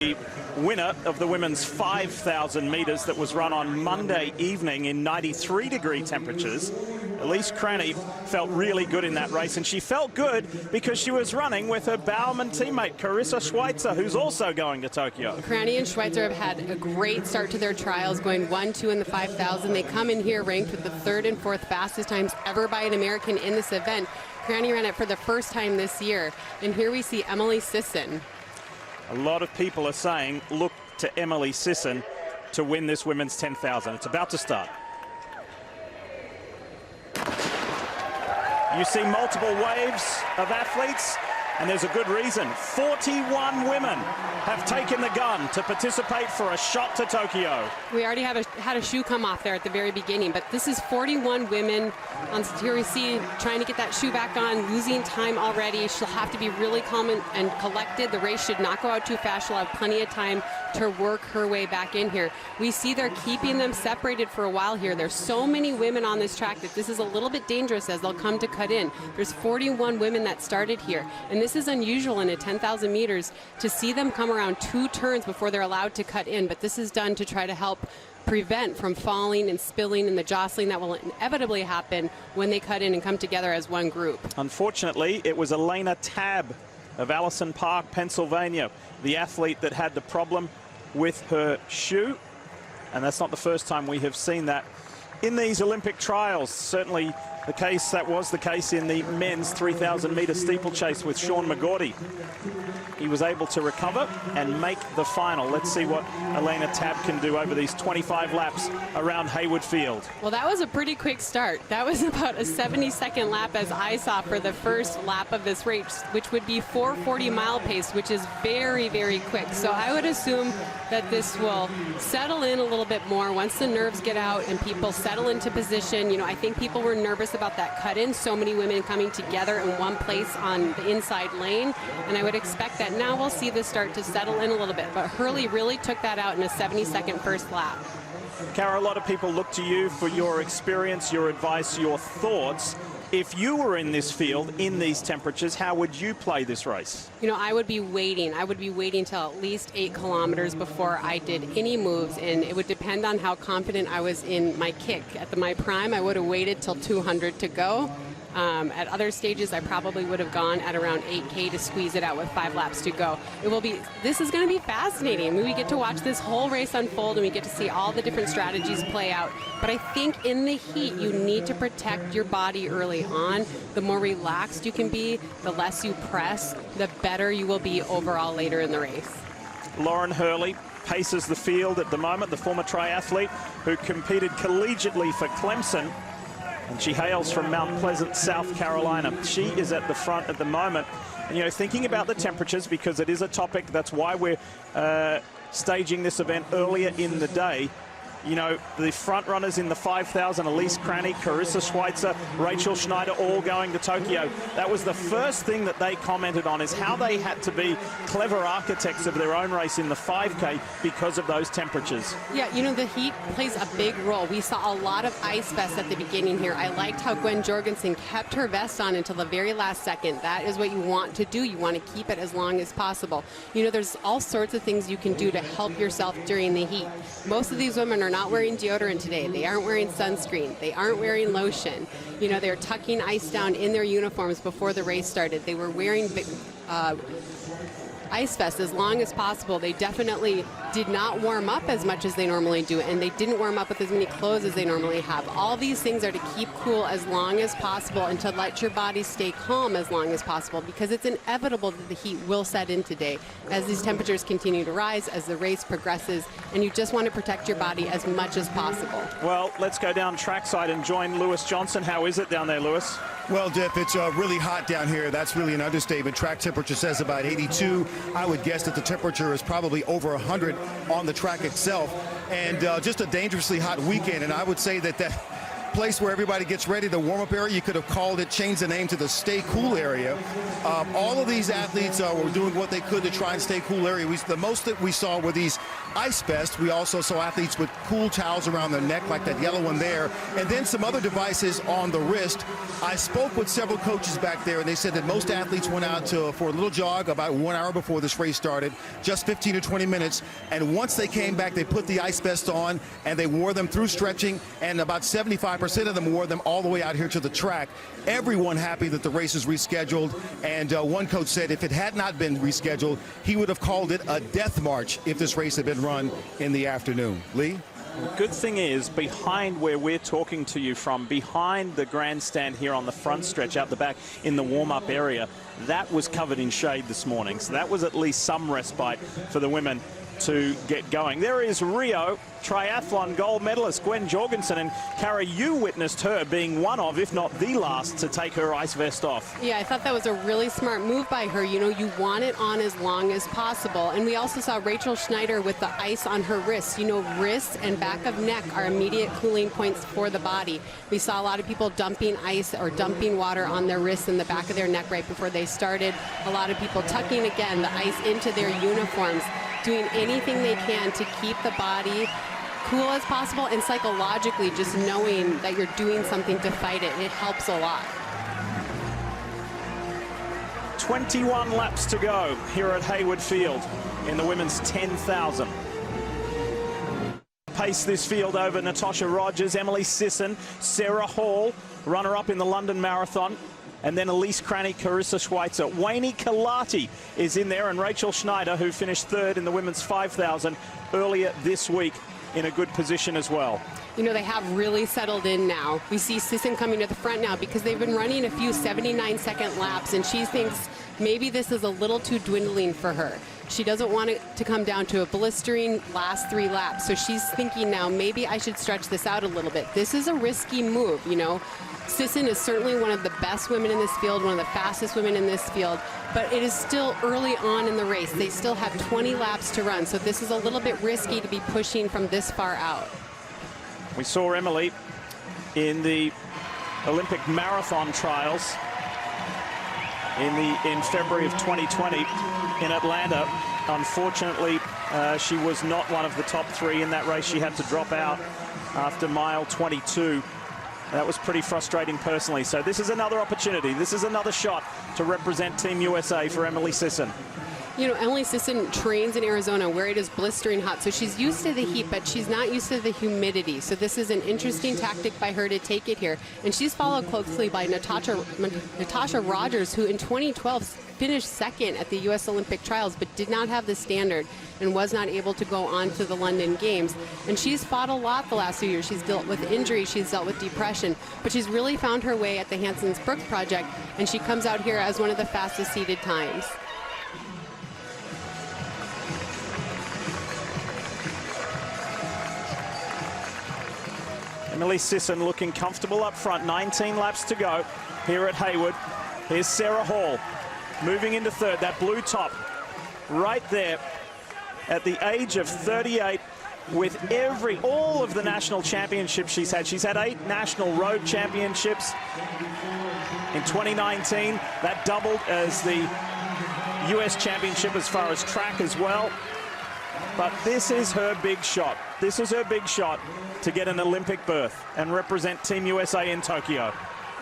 The winner of the women's 5,000 meters that was run on Monday evening in 93-degree temperatures. Elise Cranny felt really good in that race, and she felt good because she was running with her Bowerman teammate, Karissa Schweizer, who's also going to Tokyo. Cranny and Schweizer have had a great start to their trials, going 1-2 in the 5,000. They come in here ranked with the 3rd and 4th fastest times ever by an American in this event. Cranny ran it for the first time this year, and here we see Emily Sisson. A lot of people are saying, look to Emily Sisson to win this women's 10,000. It's about to start. You see multiple waves of athletes, and there's a good reason. 41 women have taken the gun to participate for a shot to Tokyo. We already had a shoe come off there at the very beginning, but this is 41 women. Here we see trying to get that shoe back on, losing time already. She'll have to be really calm and collected. The race should not go out too fast. She'll have plenty of time to work her way back in here. We see they're keeping them separated for a while here. There's so many women on this track that this is a little bit dangerous as they'll come to cut in. There's 41 women that started here, and this is unusual in a 10,000 meters to see them come around 2 turns before they're allowed to cut in, but this is done to try to help prevent from falling and spilling and the jostling that will inevitably happen when they cut in and come together as one group. Unfortunately, it was Elena Tabb of Allison Park, Pennsylvania, the athlete that had the problem with her shoe, and that's not the first time we have seen that in these Olympic trials. Certainly the case, that was the case in the men's 3,000 meter steeplechase with Sean McGorty. He was able to recover and make the final. Let's see what Elena Tabb can do over these 25 laps around Hayward Field. Well, that was a pretty quick start. That was about a 70-second lap as I saw for the first lap of this race, which would be 4:40 mile pace, which is very, very quick. So I would assume that this will settle in a little bit more once the nerves get out and people settle into position. You know, I think people were nervous about that cut in, so many women coming together in one place on the inside lane, and I would expect that now we'll see this start to settle in a little bit, but Hurley really took that out in a 70-second first lap. Cara, a lot of people look to you for your experience, your advice, your thoughts. If you were in this field, in these temperatures, how would you play this race? You know, I would be waiting. I would be waiting till at least 8 kilometers before I did any moves, and it would depend on how confident I was in my kick. At my prime, I would have waited till 200 to go. At other stages, I probably would have gone at around 8K to squeeze it out with 5 laps to go. This is going to be fascinating. We get to watch this whole race unfold, and we get to see all the different strategies play out. But I think in the heat, you need to protect your body early on. The more relaxed you can be, the less you press, the better you will be overall later in the race. Lauren Hurley paces the field at the moment, the former triathlete who competed collegiately for Clemson. And she hails from Mount Pleasant, South Carolina. She is at the front at the moment. And, you know, thinking about the temperatures, because it is a topic, that's why we're staging this event earlier in the day. You know, the front runners in the 5,000, Elise Cranny, Karissa Schweizer, Rachel Schneider, all going to Tokyo. That was the first thing that they commented on, is how they had to be clever architects of their own race in the 5K because of those temperatures. Yeah, you know, the heat plays a big role. We saw a lot of ice vests at the beginning here. I liked how Gwen Jorgensen kept her vest on until the very last second. That is what you want to do. You want to keep it as long as possible. You know, there's all sorts of things you can do to help yourself during the heat. Most of these women are not wearing deodorant today. They aren't wearing sunscreen. They aren't wearing lotion. You know, they're tucking ice down in their uniforms before the race started. They were wearing ice vests as long as possible. They definitely did not warm up as much as they normally do, and they didn't warm up with as many clothes as they normally have. All these things are to keep cool as long as possible and to let your body stay calm as long as possible, because it's inevitable that the heat will set in today as these temperatures continue to rise, as the race progresses, and you just want to protect your body as much as possible. Well, let's go down trackside and join Lewis Johnson. How is it down there, Lewis? Well, Jeff, it's really hot down here. That's really an understatement. Track temperature says about 82. I would guess that the temperature is probably over 100 on the track itself, and just a dangerously hot weekend. And I would say that place where everybody gets ready, the warm-up area. You could have called it, changed the name to the Stay Cool area. All of these athletes were doing what they could to try and stay cool area. The most that we saw were these ice vests. We also saw athletes with cool towels around their neck, like that yellow one there, and then some other devices on the wrist. I spoke with several coaches back there, and they said that most athletes went out for a little jog about 1 hour before this race started, just 15 to 20 minutes, and once they came back, they put the ice vests on, and they wore them through stretching, and about 75% of them wore them all the way out here to the track. Everyone happy that the race is rescheduled, and one coach said if it had not been rescheduled, he would have called it a death march if this race had been run in the afternoon. Lee? The good thing is, behind where we're talking to you from, behind the grandstand here on the front stretch out the back in the warm-up area, that was covered in shade this morning. So that was at least some respite for the women to get going. There is Rio triathlon gold medalist Gwen Jorgensen, and Kara, you witnessed her being one of, if not the last, to take her ice vest off. Yeah, I thought that was a really smart move by her. You know, you want it on as long as possible. And we also saw Rachel Schneider with the ice on her wrists. You know, wrists and back of neck are immediate cooling points for the body. We saw a lot of people dumping ice or dumping water on their wrists and the back of their neck right before they started. A lot of people tucking, again, the ice into their uniforms, doing anything they can to keep the body cool as possible, and psychologically just knowing that you're doing something to fight it. It helps a lot. 21 laps to go here at Hayward Field in the women's 10,000. Pace this field over Natasha Rogers, Emily Sisson, Sarah Hall, runner-up in the London Marathon, and then Elise Cranny, Karissa Schweizer. Wayne Kalati is in there, and Rachel Schneider, who finished third in the women's 5,000 earlier this week, in a good position as well. You know, they have really settled in now. We see Sisson coming to the front now because they've been running a few 79-second laps, and she thinks maybe this is a little too dwindling for her. She doesn't want it to come down to a blistering last 3 laps, so she's thinking now, maybe I should stretch this out a little bit. This is a risky move, you know. Sisson is certainly one of the best women in this field, one of the fastest women in this field, but it is still early on in the race. They still have 20 laps to run, so this is a little bit risky to be pushing from this far out. We saw Emily in the Olympic marathon trials in February of 2020 in Atlanta. Unfortunately, she was not one of the top 3 in that race. She had to drop out after mile 22. That was pretty frustrating personally. So this is another opportunity. This is another shot to represent Team USA for Emily Sisson. You know, Emily Sisson trains in Arizona where it is blistering hot, so she's used to the heat, but she's not used to the humidity. So this is an interesting tactic by her to take it here. And she's followed closely by Natasha Rogers, who in 2012 finished second at the U.S. Olympic trials, but did not have the standard and was not able to go on to the London Games. And she's fought a lot the last few years. She's dealt with injury, she's dealt with depression, but she's really found her way at the Hanson's Brook Project, and she comes out here as one of the fastest seeded times. Emily Sisson looking comfortable up front. 19 laps to go here at Hayward. Here's Sarah Hall moving into third. That blue top right there at the age of 38 with all of the national championships she's had. She's had 8 national road championships in 2019. That doubled as the US championship as far as track as well. But this is her big shot. This is her big shot to get an Olympic berth and represent Team USA in Tokyo.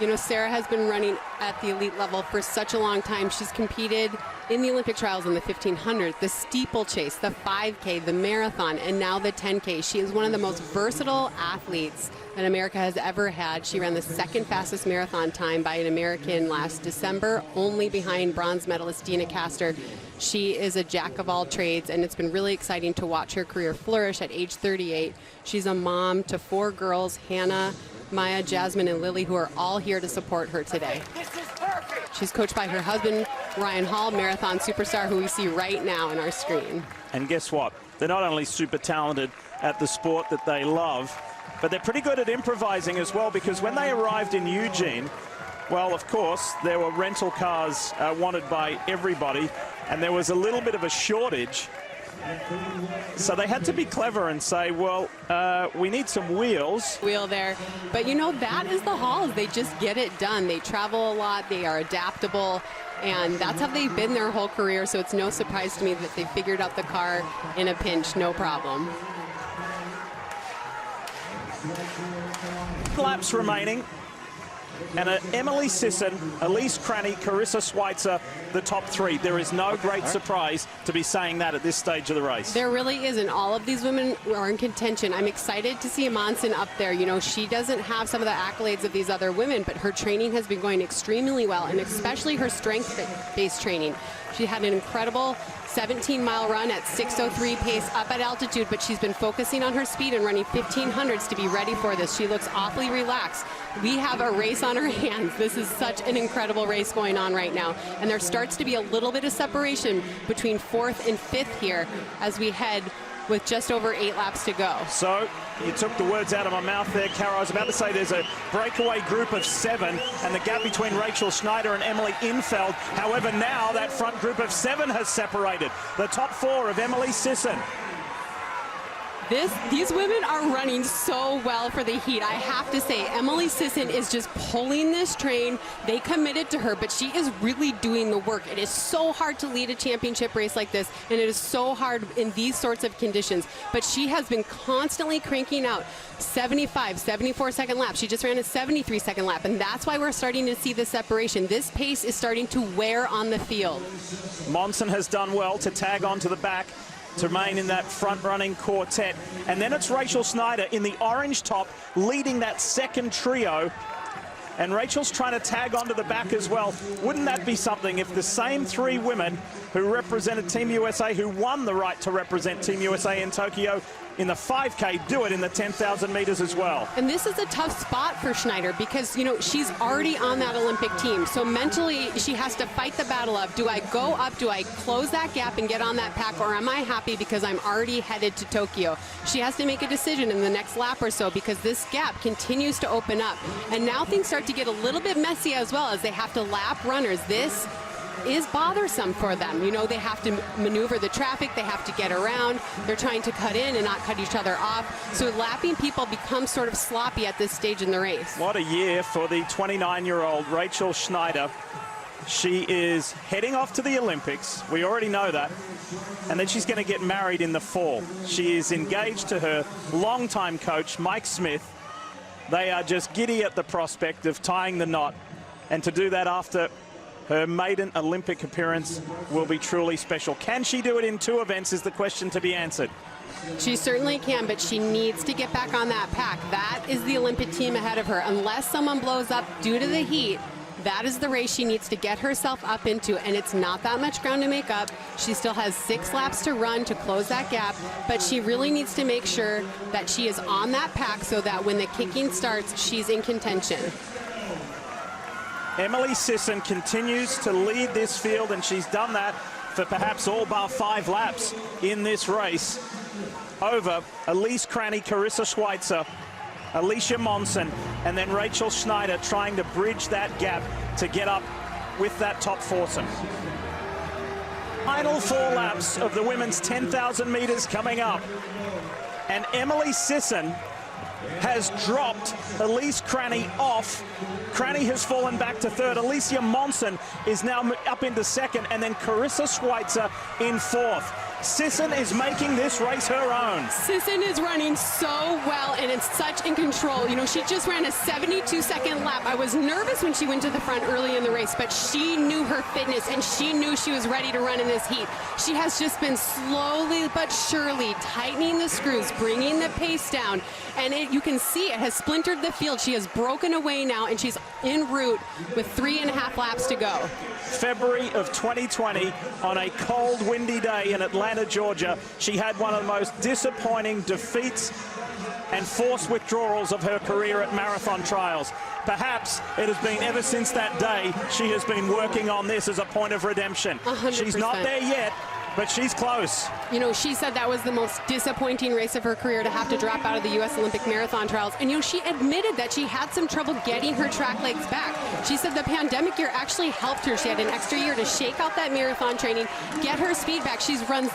You know, Sarah has been running at the elite level for such a long time. She's competed in the Olympic trials in the 1500, the steeplechase, the 5K, the marathon, and now the 10K. She is one of the most versatile athletes that America has ever had. She ran the 2nd fastest marathon time by an American last December, only behind bronze medalist Dina Castor. She is a jack of all trades, and it's been really exciting to watch her career flourish at age 38. She's a mom to 4 girls, Hannah, Maya, Jasmine, and Lily, who are all here to support her today. She's coached by her husband, Ryan Hall, marathon superstar, who we see right now on our screen. And guess what? They're not only super talented at the sport that they love, but they're pretty good at improvising as well, because when they arrived in Eugene, well, of course, there were rental cars wanted by everybody, and there was a little bit of a shortage So they had to be clever and say, well, we need some wheels. Wheel there. But you know, that is the Halls. They just get it done. They travel a lot. They are adaptable. And that's how they've been their whole career. So it's no surprise to me that they figured out the car in a pinch, no problem. Laps remaining. And Emily Sisson, Elise Cranny, Karissa Schweizer, the top three. There is no great surprise to be saying that at this stage of the race. There really isn't. All of these women are in contention. I'm excited to see Monson up there. You know, she doesn't have some of the accolades of these other women, but her training has been going extremely well, and especially her strength-based training. She had an incredible 17-mile run at 6:03 pace up at altitude, but she's been focusing on her speed and running 1500s to be ready for this. She looks awfully relaxed. We have a race on our hands. This is such an incredible race going on right now, and there starts to be a little bit of separation between 4th and 5th here as we head with just over 8 laps to go. So you took the words out of my mouth there, Cara. I was about to say there's a breakaway group of 7, and the gap between Rachel Schneider and Emily Infeld. However, now that front group of 7 has separated. The top 4 of Emily Sisson. These women are running so well for the heat. I have to say, Emily Sisson is just pulling this train. They committed to her, but she is really doing the work. It is so hard to lead a championship race like this, and it is so hard in these sorts of conditions. But she has been constantly cranking out 75, 74-second laps. She just ran a 73-second lap, and that's why we're starting to see the separation. This pace is starting to wear on the field. Monson has done well to tag onto the back, to remain in that front-running quartet. And then it's Rachel Schneider in the orange top leading that second trio. And Rachel's trying to tag onto the back as well. Wouldn't that be something if the same 3 women who represented Team USA, who won the right to represent Team USA in Tokyo in the 5K, do it in the 10,000 meters as well? And this is a tough spot for Schneider because, you know, she's already on that Olympic team. So mentally, she has to fight the battle of, do I go up, do I close that gap and get on that pack, or am I happy because I'm already headed to Tokyo? She has to make a decision in the next lap or so because this gap continues to open up. And now things start to get a little bit messy as well as they have to lap runners. This is bothersome for them. You know, they have to maneuver the traffic, they have to get around, they're trying to cut in and not cut each other off. So lapping people becomes sort of sloppy at this stage in the race. What a year for the 29-year-old Rachel Schneider. She is heading off to the Olympics. We already know that. And then she's going to get married in the fall. She is engaged to her longtime coach, Mike Smith. They are just giddy at the prospect of tying the knot. And to do that after her maiden Olympic appearance will be truly special. Can she do it in 2 events is the question to be answered. She certainly can, but she needs to get back on that pack. That is the Olympic team ahead of her. Unless someone blows up due to the heat, that is the race she needs to get herself up into, and it's not that much ground to make up. She still has 6 laps to run to close that gap, but she really needs to make sure that she is on that pack so that when the kicking starts, she's in contention. Emily Sisson continues to lead this field, and she's done that for perhaps all bar 5 laps in this race over Elise Cranny, Karissa Schweizer, Alicia Monson, and then Rachel Schneider trying to bridge that gap to get up with that top foursome. Final 4 laps of the women's 10,000 meters coming up, and Emily Sisson has dropped Elise Cranny off. Cranny has fallen back to 3rd. Alicia Monson is now up into 2nd, and then Karissa Schweizer in 4th. Sisson is making this race her own. Sisson is running so well, and it's such in control. You know, she just ran a 72-second lap. I was nervous when she went to the front early in the race, but she knew her fitness, and she knew she was ready to run in this heat. She has just been slowly but surely tightening the screws, bringing the pace down, and you can see it has splintered the field. She has broken away now, and she's en route with 3.5 laps to go. February of 2020, on a cold, windy day in Atlanta, Georgia, she had one of the most disappointing defeats and forced withdrawals of her career at marathon trials. Perhaps it has been ever since that day she has been working on this as a point of redemption. 100%. She's not there yet, but she's close. You know, she said that was the most disappointing race of her career to have to drop out of the U.S. Olympic marathon trials. And, you know, she admitted that she had some trouble getting her track legs back. She said the pandemic year actually helped her. She had an extra year to shake out that marathon training, get her speed back. She's run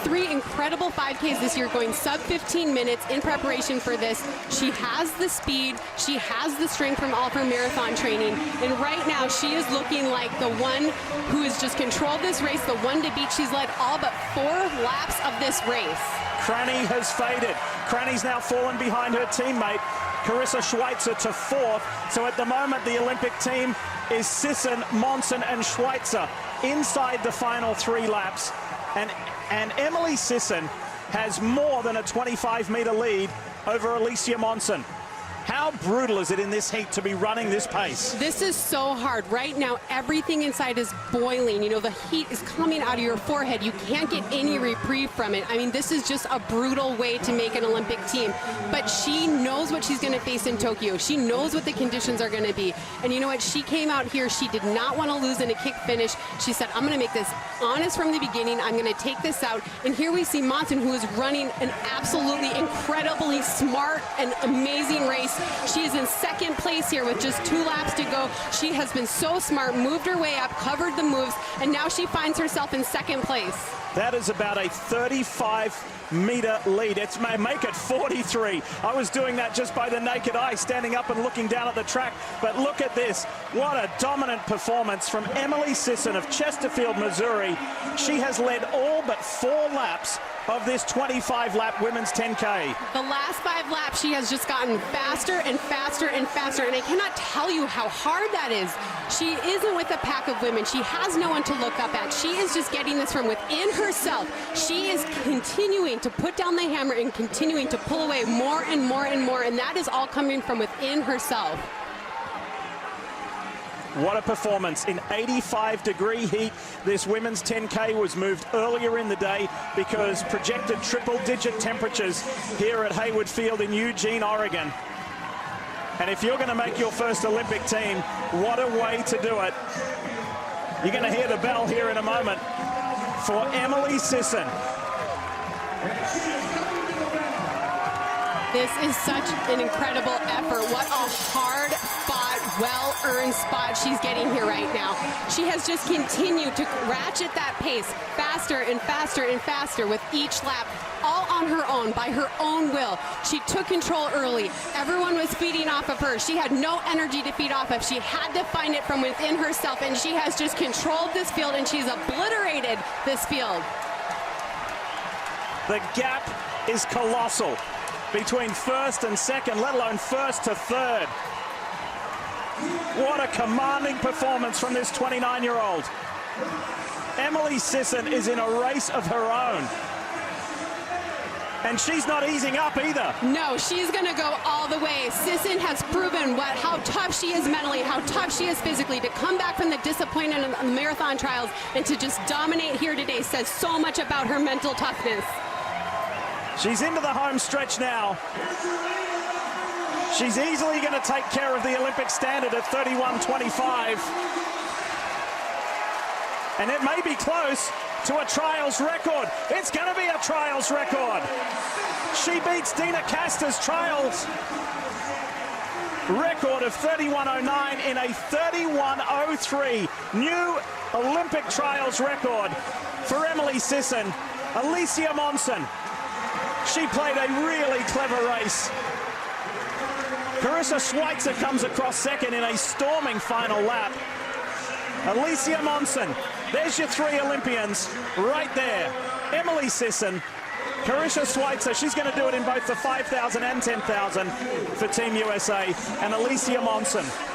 three incredible 5Ks this year, going sub 15 minutes in preparation for this. She has the speed, she has the strength from all of her marathon training, and right now she is looking like the one who has just controlled this race, the one to beat. She's led all but 4 laps of this race. Cranny has faded. Cranny's now fallen behind her teammate, Karissa Schweizer, to 4th. So at the moment, the Olympic team is Sisson, Monson, and Schweizer inside the final 3 laps. And Emily Sisson has more than a 25-meter lead over Alicia Monson. How brutal is it in this heat to be running this pace? This is so hard. Right now, everything inside is boiling. You know, the heat is coming out of your forehead. You can't get any reprieve from it. I mean, this is just a brutal way to make an Olympic team. But she knows what she's going to face in Tokyo. She knows what the conditions are going to be. And you know what? She came out here. She did not want to lose in a kick finish. She said, I'm going to make this honest from the beginning. I'm going to take this out. And here we see Monson, who is running an absolutely incredibly smart and amazing race. She is in 2nd place here with just 2 laps to go. She has been so smart, moved her way up, covered the moves, and now she finds herself in 2nd place. That is about a 35-meter lead. It's may make it 43. I was doing that just by the naked eye, standing up and looking down at the track. But look at this. What a dominant performance from Emily Sisson of Chesterfield, Missouri. She has led all but 4 laps of this 25-lap women's 10K. The last 5 laps, she has just gotten faster and faster and faster, and I cannot tell you how hard that is. She isn't with a pack of women. She has no one to look up at. She is just getting this from within herself. She is continuing to put down the hammer and continuing to pull away more and more and more, and that is all coming from within herself. What a performance. In 85-degree heat, this women's 10K was moved earlier in the day because projected triple-digit temperatures here at Hayward Field in Eugene, Oregon. And if you're going to make your first Olympic team, what a way to do it. You're going to hear the bell here in a moment for Emily Sisson. This is such an incredible effort. What a hard-fought, well-earned spot she's getting here right now. She has just continued to ratchet that pace faster and faster and faster with each lap, all on her own, by her own will. She took control early. Everyone was feeding off of her. She had no energy to feed off of. She had to find it from within herself, and she has just controlled this field, and she's obliterated this field. The gap is colossal between 1st and 2nd, let alone 1st to 3rd. What a commanding performance from this 29-year-old. Emily Sisson is in a race of her own. And she's not easing up either. No, she's going to go all the way. Sisson has proven how tough she is mentally, how tough she is physically. To come back from the disappointment in the marathon trials and to just dominate here today says so much about her mental toughness. She's into the home stretch now. She's easily going to take care of the Olympic standard at 31:25. And it may be close to a trials record. It's going to be a trials record. She beats Dina Caster's trials record of 31:09 in a 31:03. New Olympic trials record for Emily Sisson. Alicia Monson. She played a really clever race. Karissa Schweizer comes across 2nd in a storming final lap. Alicia Monson, there's your 3 Olympians right there. Emily Sisson, Karissa Schweizer, she's going to do it in both the 5,000 and 10,000 for Team USA, and Alicia Monson.